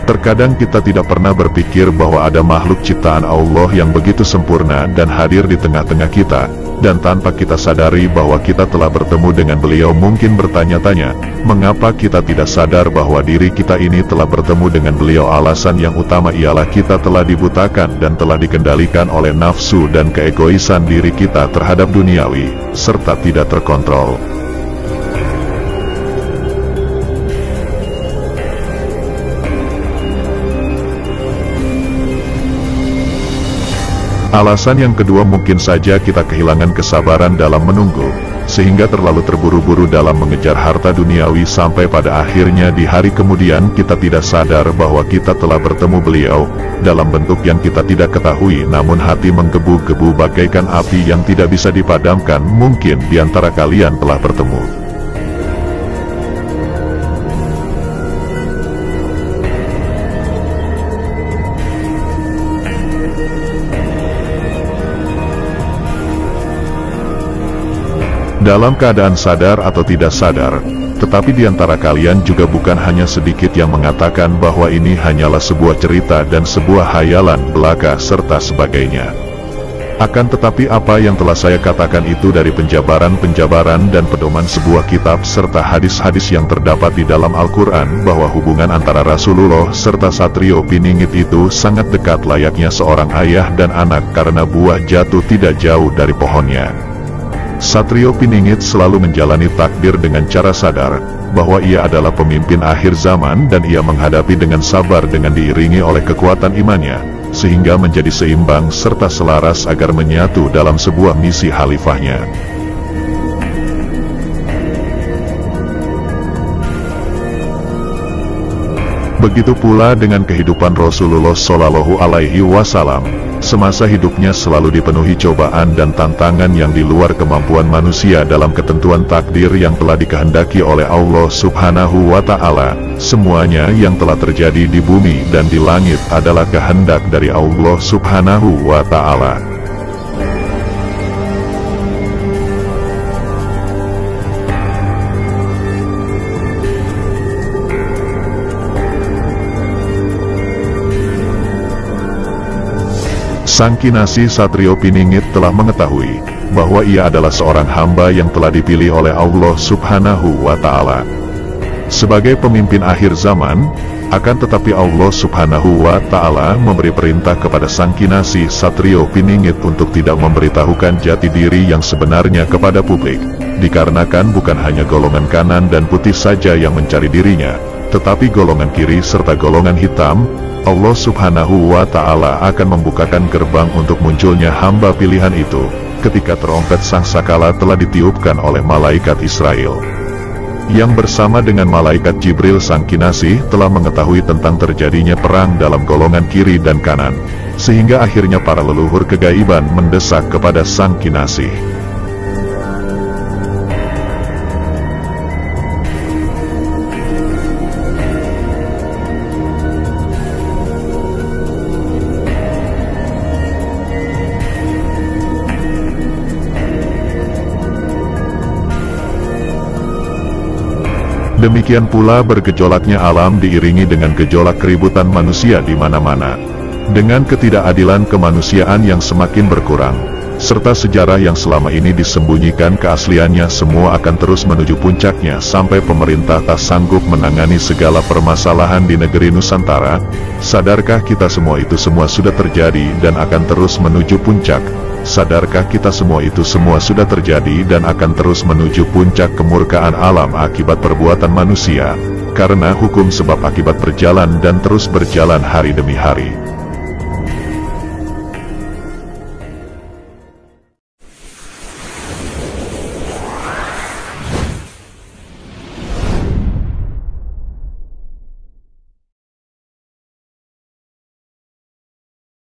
Terkadang kita tidak pernah berpikir bahwa ada makhluk ciptaan Allah yang begitu sempurna dan hadir di tengah-tengah kita, dan tanpa kita sadari bahwa kita telah bertemu dengan beliau mungkin bertanya-tanya, mengapa kita tidak sadar bahwa diri kita ini telah bertemu dengan beliau. Alasan yang utama ialah kita telah dibutakan dan telah dikendalikan oleh nafsu dan keegoisan diri kita terhadap duniawi, serta tidak terkontrol. Alasan yang kedua, mungkin saja kita kehilangan kesabaran dalam menunggu, sehingga terlalu terburu-buru dalam mengejar harta duniawi sampai pada akhirnya di hari kemudian kita tidak sadar bahwa kita telah bertemu beliau, dalam bentuk yang kita tidak ketahui, namun hati menggebu-gebu bagaikan api yang tidak bisa dipadamkan. Mungkin di antara kalian telah bertemu. Dalam keadaan sadar atau tidak sadar, tetapi di antara kalian juga bukan hanya sedikit yang mengatakan bahwa ini hanyalah sebuah cerita dan sebuah hayalan belaka serta sebagainya. Akan tetapi apa yang telah saya katakan itu dari penjabaran-penjabaran dan pedoman sebuah kitab serta hadis-hadis yang terdapat di dalam Al-Quran, bahwa hubungan antara Rasulullah serta Satrio Piningit itu sangat dekat layaknya seorang ayah dan anak, karena buah jatuh tidak jauh dari pohonnya. Satrio Piningit selalu menjalani takdir dengan cara sadar bahwa ia adalah pemimpin akhir zaman, dan ia menghadapi dengan sabar dengan diiringi oleh kekuatan imannya, sehingga menjadi seimbang serta selaras agar menyatu dalam sebuah misi khalifahnya. Begitu pula dengan kehidupan Rasulullah Shallallahu Alaihi Wasallam. Semasa hidupnya selalu dipenuhi cobaan dan tantangan yang di luar kemampuan manusia dalam ketentuan takdir yang telah dikehendaki oleh Allah Subhanahu wa Ta'ala. Semuanya yang telah terjadi di bumi dan di langit adalah kehendak dari Allah Subhanahu wa Ta'ala. Sang Kinasih Satrio Piningit telah mengetahui bahwa ia adalah seorang hamba yang telah dipilih oleh Allah Subhanahu wa Ta'ala sebagai pemimpin akhir zaman. Akan tetapi Allah Subhanahu wa Ta'ala memberi perintah kepada Sang Kinasih Satrio Piningit untuk tidak memberitahukan jati diri yang sebenarnya kepada publik, dikarenakan bukan hanya golongan kanan dan putih saja yang mencari dirinya, tetapi golongan kiri serta golongan hitam. Allah Subhanahu wa Ta'ala akan membukakan gerbang untuk munculnya hamba pilihan itu, ketika trompet sangkakala telah ditiupkan oleh malaikat Israel, yang bersama dengan malaikat Jibril. Sang Kinasih telah mengetahui tentang terjadinya perang dalam golongan kiri dan kanan, sehingga akhirnya para leluhur kegaiban mendesak kepada Sang Kinasih. Demikian pula bergejolaknya alam diiringi dengan gejolak keributan manusia di mana-mana, dengan ketidakadilan kemanusiaan yang semakin berkurang, serta sejarah yang selama ini disembunyikan keasliannya. Semua akan terus menuju puncaknya sampai pemerintah tak sanggup menangani segala permasalahan di negeri Nusantara. Sadarkah kita semua itu semua sudah terjadi dan akan terus menuju puncak? Sadarkah kita semua itu semua sudah terjadi dan akan terus menuju puncak kemurkaan alam akibat perbuatan manusia, karena hukum sebab akibat berjalan dan terus berjalan hari demi hari.